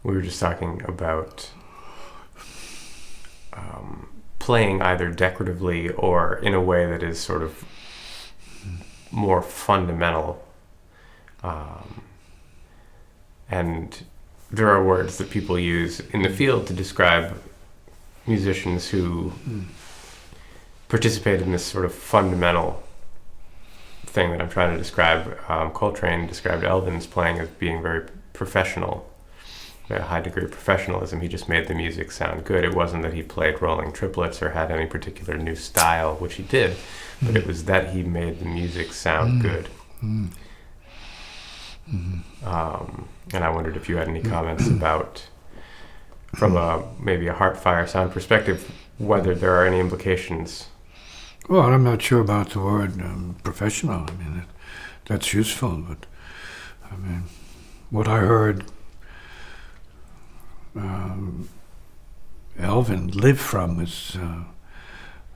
we were just talking about playing either decoratively or in a way that is sort of more fundamental. And there are words that people use in the field to describe musicians who participate in this sort of fundamental thing that I'm trying to describe. Coltrane described Elvin's playing as being very professional, a high degree of professionalism. He just made the music sound good. It wasn't that he played rolling triplets or had any particular new style, which he did, but it was that he made the music sound good. And I wondered if you had any comments about, from maybe a Heartfire sound perspective, whether there are any implications. Well, I'm not sure about the word professional. I mean, that's useful, but I mean, what I heard Elvin live from is a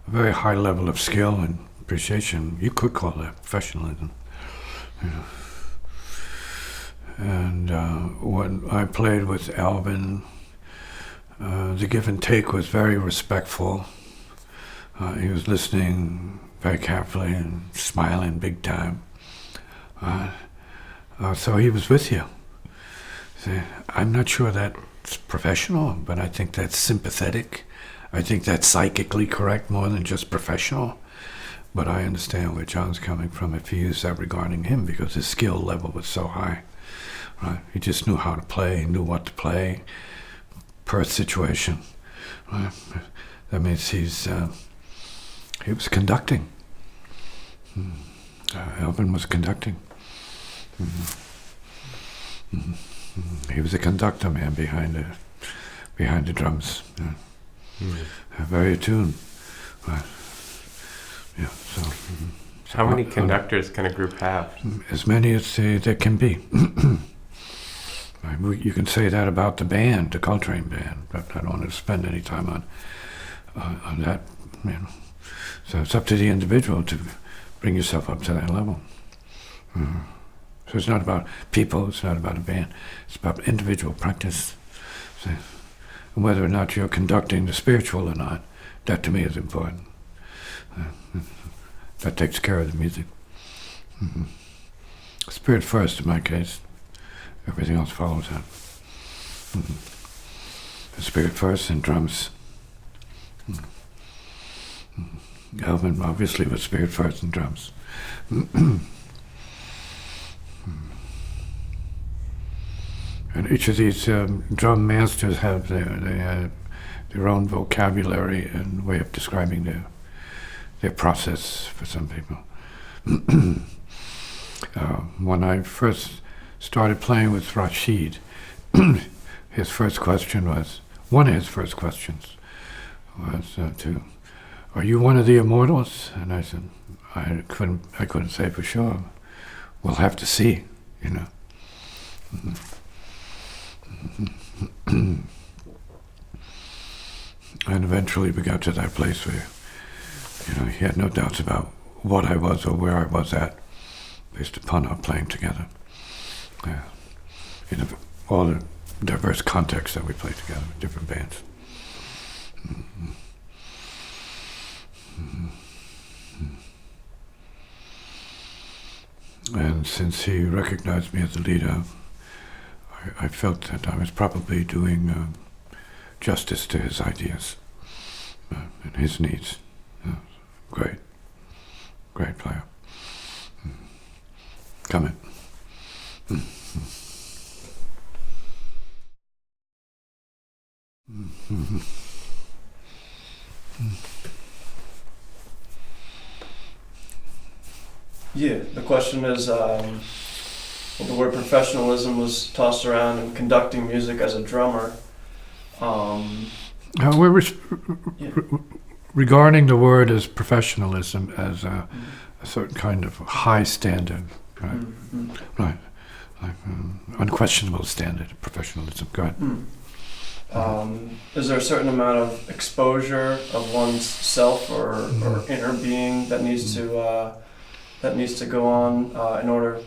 very high level of skill and appreciation. You could call that professionalism, you know. And when I played with Alvin, the give and take was very respectful. He was listening very carefully and smiling big time. So he was with you. See, I'm not sure that's professional, but I think that's sympathetic. I think that's psychically correct more than just professional. But I understand where John's coming from if he used that regarding him, because his skill level was so high. Right? He just knew how to play, he knew what to play per situation. Right? That means he was conducting. Elvin was conducting. He was a conductor man behind the drums. Very attuned. Right? Yeah. So. How many conductors can a group have? As many as there can be. You can say that about the band, the Coltrane band, but I don't want to spend any time on that. You know. So it's up to the individual to bring yourself up to that level. So it's not about people, it's not about a band, it's about individual practice. So, and whether or not you're conducting the spiritual or not, that to me is important. That takes care of the music. Spirit first in my case. Everything else follows that. Spirit first and drums. Alvin obviously was spirit first and drums. And each of these drum masters have their own vocabulary and way of describing their process for some people. When I first started playing with Rashid, his first question was, one of his first questions was are you one of the immortals? And I said, I couldn't say for sure. We'll have to see, you know. And eventually we got to that place where, you know, he had no doubts about what I was or where I was at, based upon our playing together. In all the diverse contexts that we played together, different bands. And since he recognized me as a leader, I felt that I was probably doing justice to his ideas and his needs. Great player. Come in. Yeah, the question is, the word professionalism was tossed around in conducting music as a drummer. Regarding the word as professionalism as a certain kind of high standard, right? Right. Like unquestionable standard of professionalism. Go ahead. Is there a certain amount of exposure of one's self or inner being that needs to go on in order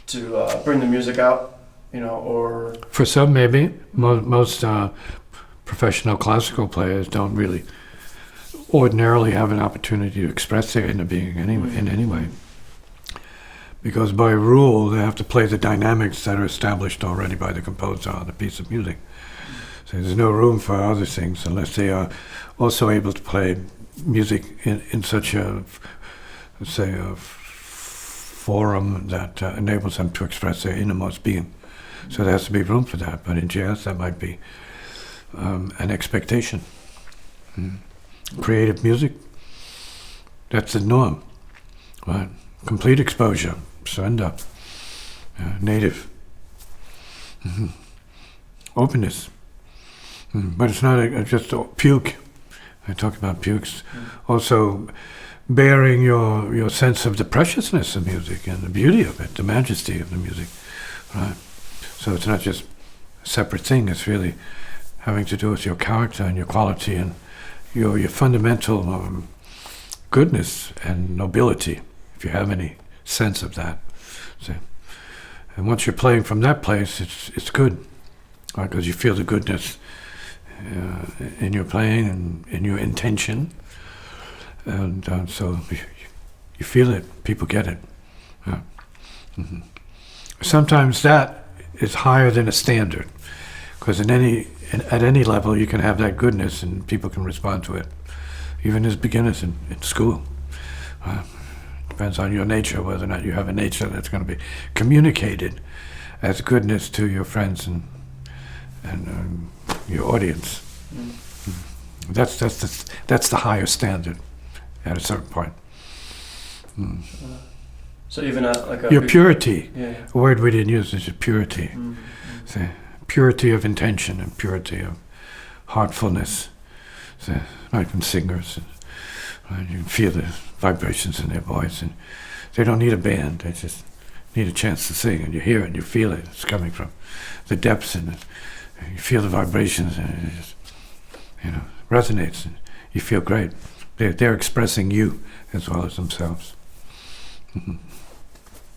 to bring the music out? or For some, maybe. Most professional classical players don't really ordinarily have an opportunity to express their inner being in any way. Because by rule, they have to play the dynamics that are established already by the composer on a piece of music. So there's no room for other things unless they are also able to play music in such a, let's say, a forum that enables them to express their innermost being. So there has to be room for that. But in jazz, that might be an expectation. Creative music, that's the norm. Right? Complete exposure, surrender, native, openness. But it's not just a puke. I talk about pukes. Also, bearing your sense of the preciousness of music and the beauty of it, the majesty of the music. Right? So it's not just a separate thing. It's really having to do with your character and your quality and your fundamental goodness and nobility, if you have any sense of that. So, and once you're playing from that place, it's good, right? Because you feel the goodness in your playing and in your intention, and so you feel it. People get it. Yeah. Sometimes that is higher than a standard, because at any level you can have that goodness and people can respond to it, even as beginners in school. Depends on your nature, whether or not you have a nature that's going to be communicated as goodness to your friends and your audience. That's the higher standard at a certain point. So even at like your purity, yeah. a word we didn't use is your purity. So, purity of intention and purity of heartfulness. So, like in singers, you can feel the vibrations in their voice, and they don't need a band. They just need a chance to sing, and you hear it, and you feel it. It's coming from the depths, and you feel the vibrations, and it just, resonates, and you feel great. They're expressing you as well as themselves.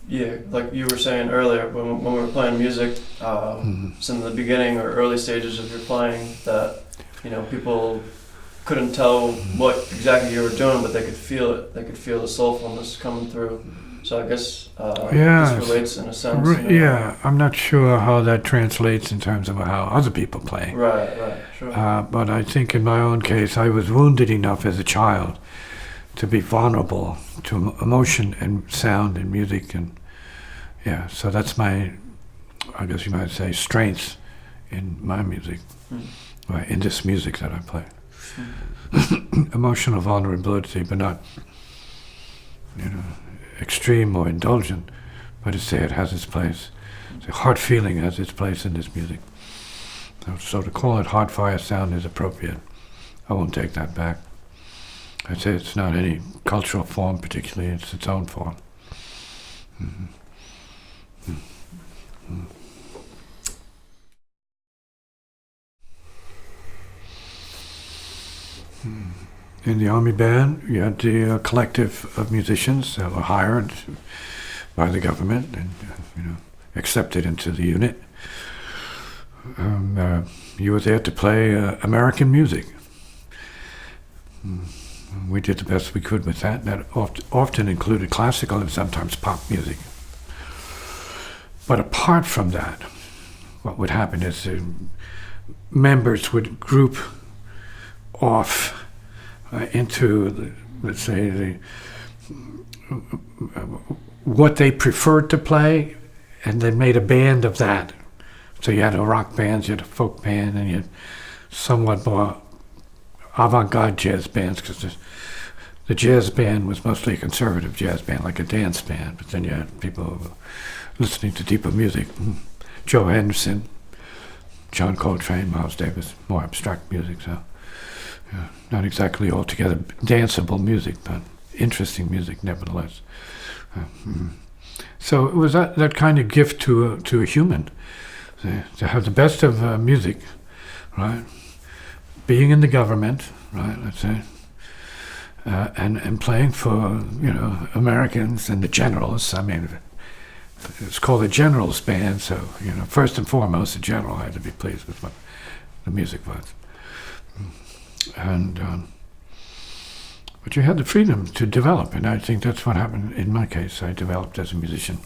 Yeah, like you were saying earlier, when we were playing music, it's in the beginning or early stages of your playing that, people couldn't tell what exactly you were doing, but they could feel it. They could feel the soulfulness coming through. So I guess this relates in a sense. Yeah, I'm not sure how that translates in terms of how other people play. Right, sure. But I think in my own case, I was wounded enough as a child to be vulnerable to emotion and sound and music, and so that's my, I guess you might say, strength in my music, right, in this music that I play. Emotional vulnerability, but not, extreme or indulgent, but to say it has its place. The heart feeling has its place in this music. So to call it heart fire sound is appropriate. I won't take that back. I'd say it's not any cultural form particularly, it's its own form. In the Army Band, you had the collective of musicians that were hired by the government and accepted into the unit. You were there to play American music. We did the best we could with that. That often included classical and sometimes pop music. But apart from that, what would happen is members would group off into, let's say, what they preferred to play, and they made a band of that. So you had a rock band, you had a folk band, and you had somewhat more avant-garde jazz bands, because the jazz band was mostly a conservative jazz band, like a dance band, but then you had people who were listening to deeper music. Joe Henderson, John Coltrane, Miles Davis, more abstract music, so not exactly altogether danceable music, but interesting music nevertheless. So it was that kind of gift to a human, to have the best of music, right? Being in the government, right? Let's say, and playing for Americans and the generals. I mean, it's called a general's band, so, first and foremost, the general had to be pleased with what the music was. And, but you had the freedom to develop, and I think that's what happened in my case. I developed as a musician,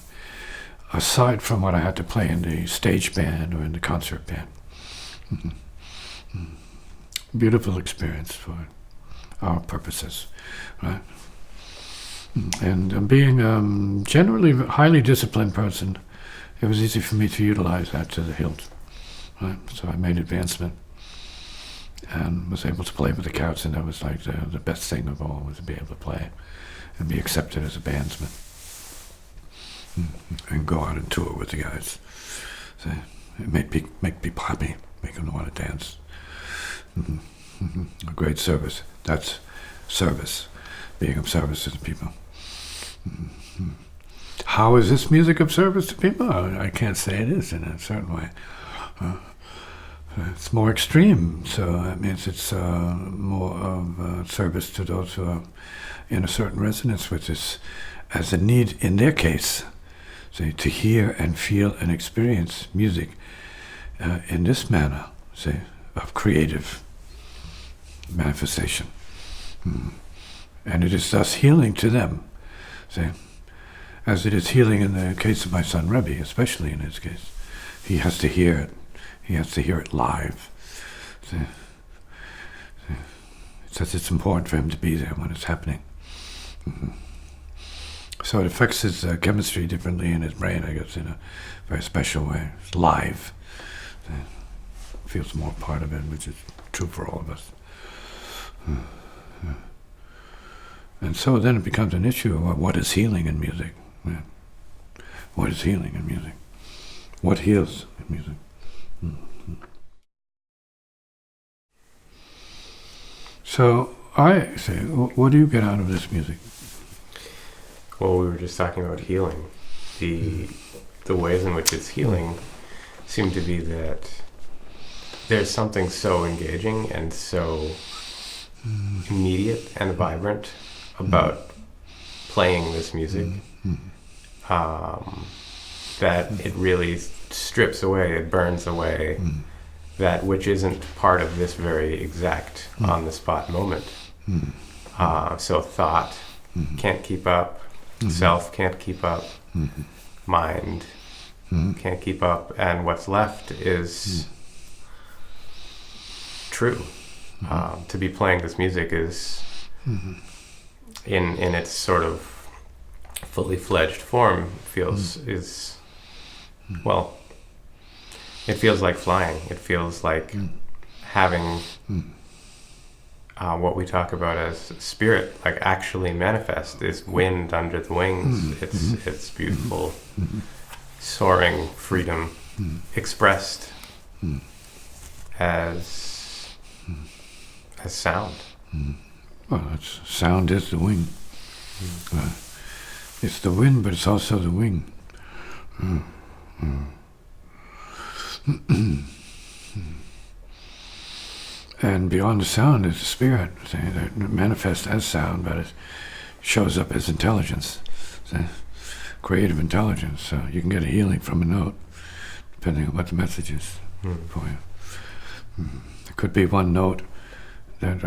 aside from what I had to play in the stage band or in the concert band. Beautiful experience for our purposes, right? And being generally a highly disciplined person, it was easy for me to utilize that to the hilt, right? So I made advancement and was able to play with the Cats, and that was like the best thing of all, was to be able to play and be accepted as a bandsman and go out and tour with the guys. So it make people happy, make them want to dance. A great service. That's service, being of service to the people. How is this music of service to people? I can't say it is in a certain way. It's more extreme, so that means it's more of service to those who are in a certain resonance with this, as a need in their case, say, to hear and feel and experience music in this manner, say, of creative manifestation. And it is thus healing to them, say, as it is healing in the case of my son Rebbe, especially in his case. He has to hear it. He has to hear it live. It's important for him to be there when it's happening. So it affects his chemistry differently in his brain, I guess, in a very special way. It's live. Feels more part of it, which is true for all of us. And so then it becomes an issue of what is healing in music. What is healing in music? What heals in music? So I say, what do you get out of this music? Well, we were just talking about healing. The ways in which it's healing seem to be that there's something so engaging and so immediate and vibrant about playing this music that it really strips away, it burns away that which isn't part of this very exact on-the-spot moment. So thought can't keep up, self can't keep up, mind can't keep up, and what's left is true. To be playing this music is, in its sort of fully fledged form, it feels like flying. It feels like having what we talk about as spirit, like actually manifest, is wind under the wings. It's beautiful, soaring freedom expressed as sound. Well, sound is the wing. It's the wind, but it's also the wing. And beyond the sound is the spirit, that manifests as sound, but it shows up as intelligence, creative intelligence. So you can get a healing from a note, depending on what the message is for you. It could be one note that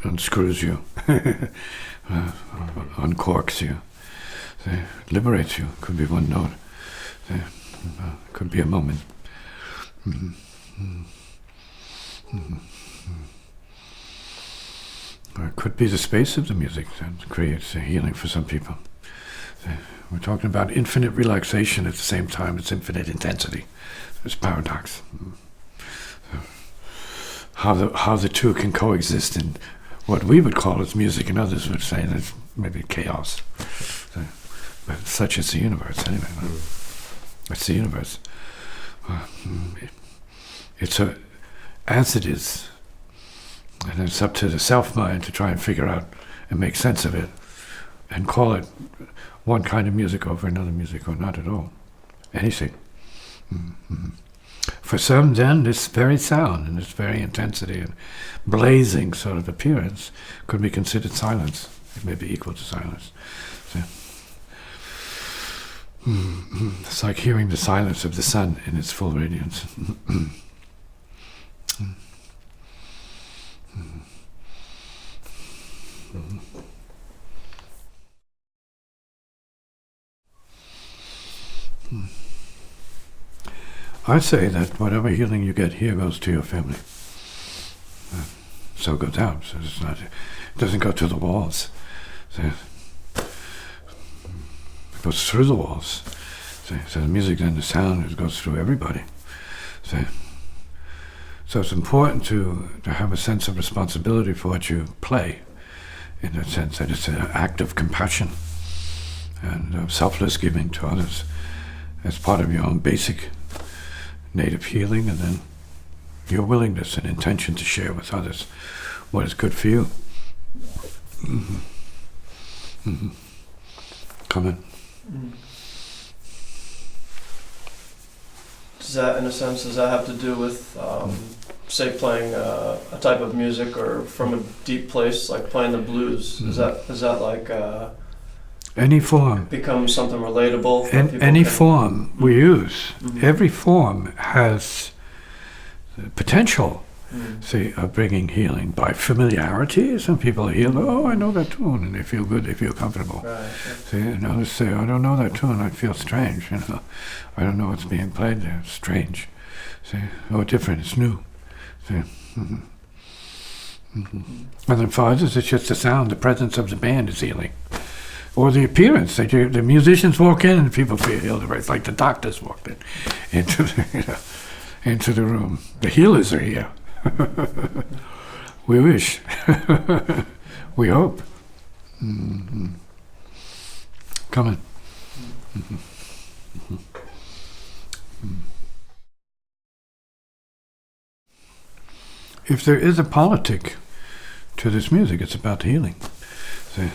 unscrews you, uncorks you, liberates you. Could be one note. Could be a moment. Or it could be the space of the music that creates a healing for some people. We're talking about infinite relaxation at the same time as infinite intensity. It's a paradox. How the two can coexist in what we would call as music, and others would say that's maybe chaos. But such is the universe, anyway. It's the universe. It's as it is, and it's up to the self-mind to try and figure out and make sense of it, and call it one kind of music over another music, or not at all. Anything. For some, then, this very sound and this very intensity and blazing sort of appearance could be considered silence. It may be equal to silence. So, It's like hearing the silence of the sun in its full radiance. I say that whatever healing you get here goes to your family. So it goes out. So it doesn't go to the walls. So it goes through the walls. So the music and the sound, it goes through everybody. So it's important to have a sense of responsibility for what you play, in the sense that it's an act of compassion and selfless giving to others as part of your own basic native healing, and then your willingness and intention to share with others what is good for you. Come in. Does that, in a sense, does that have to do with, say, playing a type of music, or from a deep place, like playing the blues? Is that like any form become something relatable? Any form we use, every form has the potential, of bringing healing by familiarity. Some people heal, oh, I know that tune, and they feel good, they feel comfortable. Right. See, and others say, I don't know that tune, I feel strange, I don't know what's being played there, it's strange. See, oh, different, it's new. See. And then for others, it's just the sound, the presence of the band is healing. Or the appearance, the musicians walk in and people feel healed. It's like the doctors walked into the room. The healers are here. We wish. We hope. Come in. If there is a politic to this music, it's about healing. See?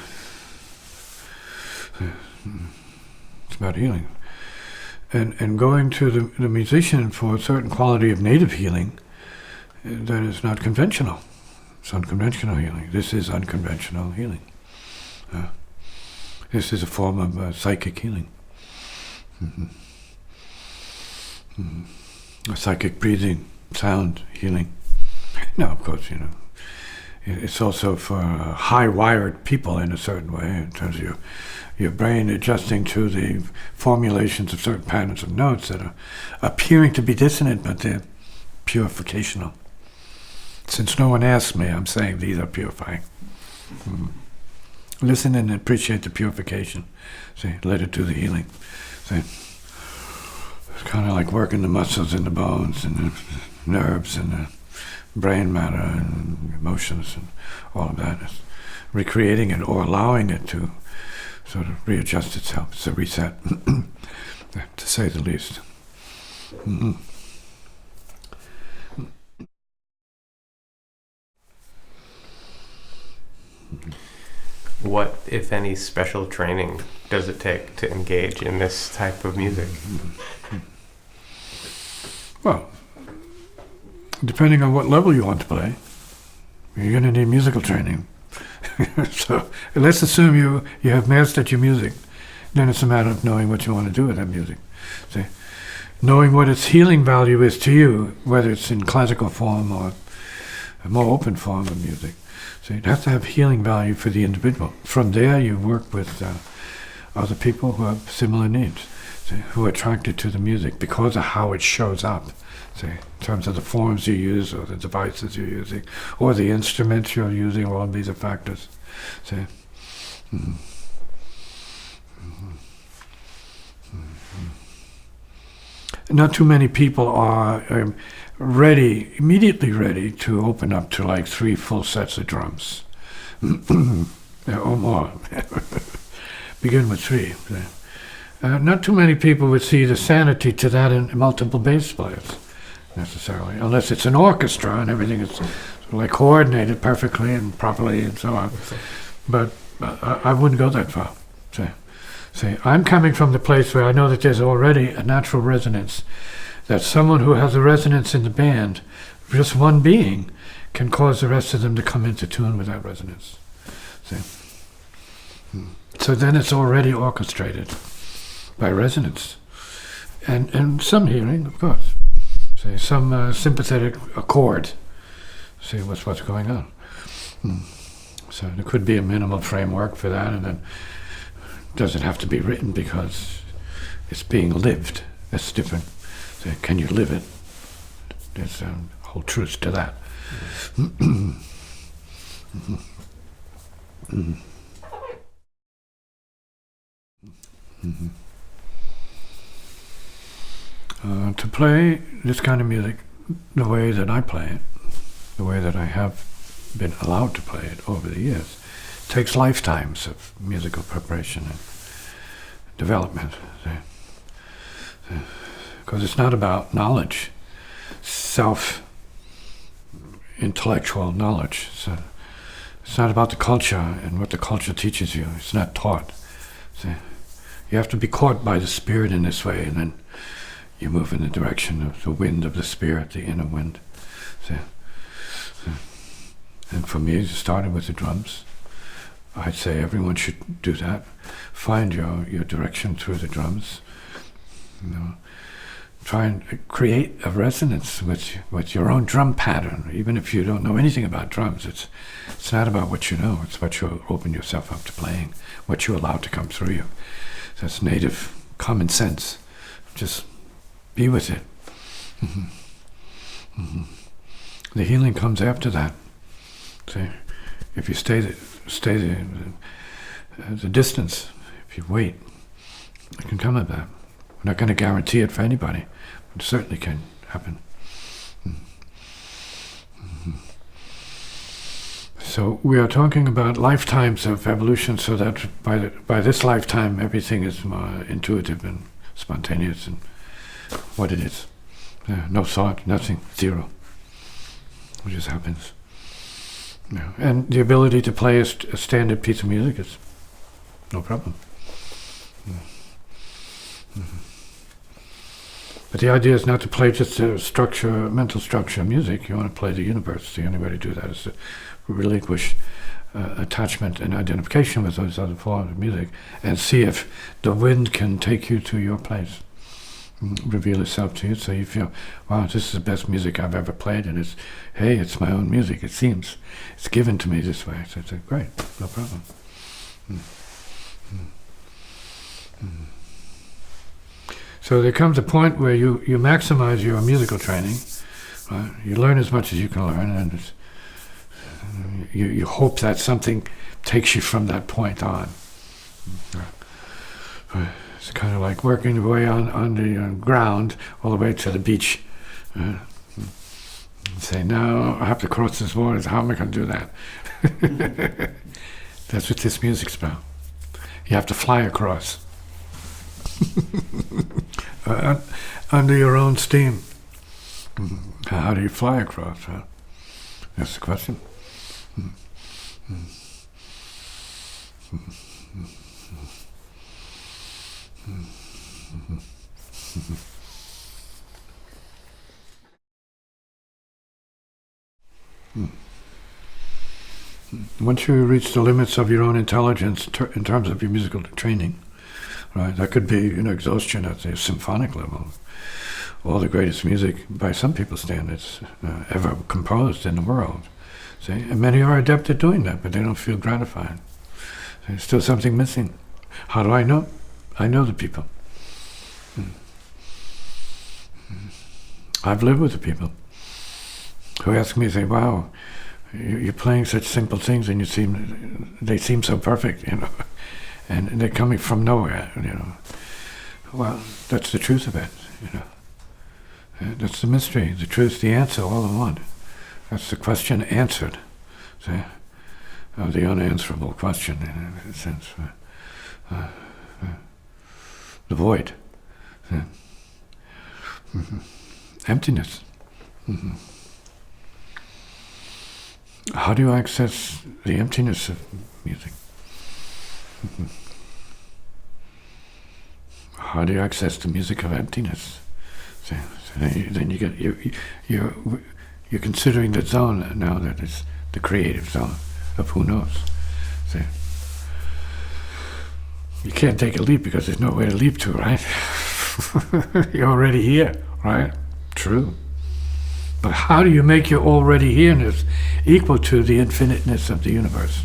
It's about healing. And going to the musician for a certain quality of native healing, that is not conventional. It's unconventional healing. This is unconventional healing. This is a form of psychic healing. A psychic breathing, sound healing. Now, of course, it's also for high-wired people in a certain way, in terms of your brain adjusting to the formulations of certain patterns of notes that are appearing to be dissonant, but they're purificational. Since no one asked me, I'm saying these are purifying. Listen and appreciate the purification. See, let it do the healing. See, it's kind of like working the muscles and the bones and the nerves and the brain matter and emotions and all of that. It's recreating it or allowing it to sort of readjust itself. It's a reset, to say the least. What, if any, special training does it take to engage in this type of music? Well, depending on what level you want to play, you're going to need musical training. So let's assume you have mastered your music. Then it's a matter of knowing what you want to do with that music. See, knowing what its healing value is to you, whether it's in classical form or a more open form of music. So it has to have healing value for the individual. From there, you work with other people who have similar needs, see, who are attracted to the music because of how it shows up. See, in terms of the forms you use, or the devices you're using, or the instruments you're using, all of these are factors. See? Not too many people are immediately ready to open up to like 3 full sets of drums. Or more. Begin with 3. Not too many people would see the sanity to that in multiple bass players, necessarily, unless it's an orchestra and everything is sort of like coordinated perfectly and properly and so on. But I wouldn't go that far. See, I'm coming from the place where I know that there's already a natural resonance, that someone who has a resonance in the band, just one being, can cause the rest of them to come into tune with that resonance. See? So then it's already orchestrated. by resonance, and some hearing, of course. Say some sympathetic accord. See what's going on. So there could be a minimal framework for that, and then it doesn't have to be written because it's being lived. That's different. So can you live it? There's a whole truth to that. To play this kind of music the way that I play it, the way that I have been allowed to play it over the years, takes lifetimes of musical preparation and development. Because it's not about knowledge, self-intellectual knowledge. So it's not about the culture and what the culture teaches you. It's not taught. See? You have to be caught by the spirit in this way, and then you move in the direction of the wind of the spirit, the inner wind. See? And for me, it started with the drums. I'd say everyone should do that. Find your direction through the drums. You know, try and create a resonance with your own drum pattern, even if you don't know anything about drums. It's not about what you know, it's what you open yourself up to playing, what you allow to come through you. That's native common sense. Just be with it. The healing comes after that. See, if you stay the distance, if you wait, it can come at that. We're not going to guarantee it for anybody, but it certainly can happen. So we are talking about lifetimes of evolution, so that by this lifetime everything is more intuitive and spontaneous and what it is. No thought, nothing, zero. It just happens. Yeah. And the ability to play a standard piece of music is no problem. But the idea is not to play just a mental structure of music. You want to play the universe. The only way to do that is to relinquish attachment and identification with those other forms of music and see if the wind can take you to your place. Reveal itself to you, so you feel, wow, this is the best music I've ever played, and it's my own music. It seems it's given to me this way. So it's great, no problem. So there comes a point where you maximize your musical training. Right? You learn as much as you can learn, and you hope that something takes you from that point on. It's kind of like working your way on the ground all the way to the beach. Say, now I have to cross this water. How am I going to do that? That's what this music's about. You have to fly across. Under your own steam. How do you fly across? Huh? That's the question. Once you reach the limits of your own intelligence in terms of your musical training, right? That could be exhaustion at the symphonic level. All the greatest music, by some people's standards, ever composed in the world. See? And many are adept at doing that, but they don't feel gratified. There's still something missing. How do I know? I know the people. I've lived with the people who ask me, say, wow, you're playing such simple things and they seem so perfect, and they're coming from nowhere, Well, that's the truth of it, That's the mystery, the truth, the answer, all in one. That's the question answered, see? The unanswerable question, in a sense. The void. Emptiness. How do you access the emptiness of music? How do you access the music of emptiness? So then you get you're considering the zone now that is the creative zone of who knows. See? You can't take a leap because there's nowhere to leap to, right? You're already here, right? True. But how do you make your already here-ness equal to the infiniteness of the universe?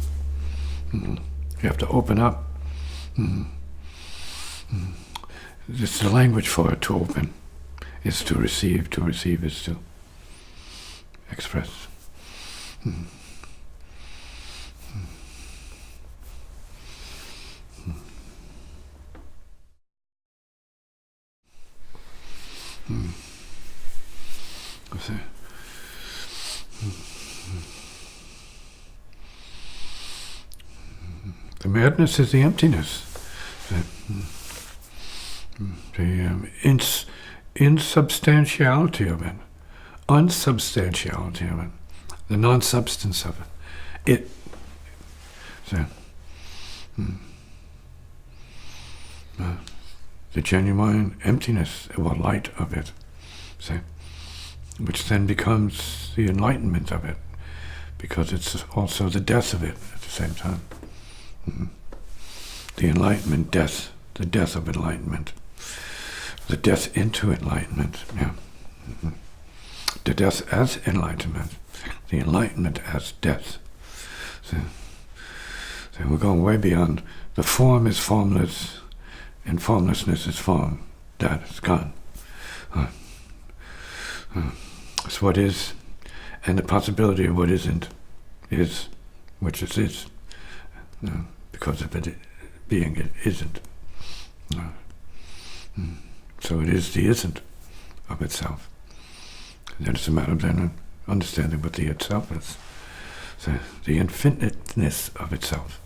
You have to open up. It's the language for it to open. Is to receive. To receive is to express. The madness is the emptiness. The insubstantiality of it, unsubstantiality of it, the non-substance of it. The genuine emptiness or light of it, which then becomes the enlightenment of it, because it's also the death of it at the same time. The enlightenment, death, the death of enlightenment, the death into enlightenment, the death as enlightenment, the enlightenment as death. So we're going way beyond. The form is formless, and formlessness is form. That is gone. It's what is, and the possibility of what isn't is, which is. Because of it being it isn't. So it is the isn't of itself. And then it's a matter of then understanding what the itself is. So the infiniteness of itself.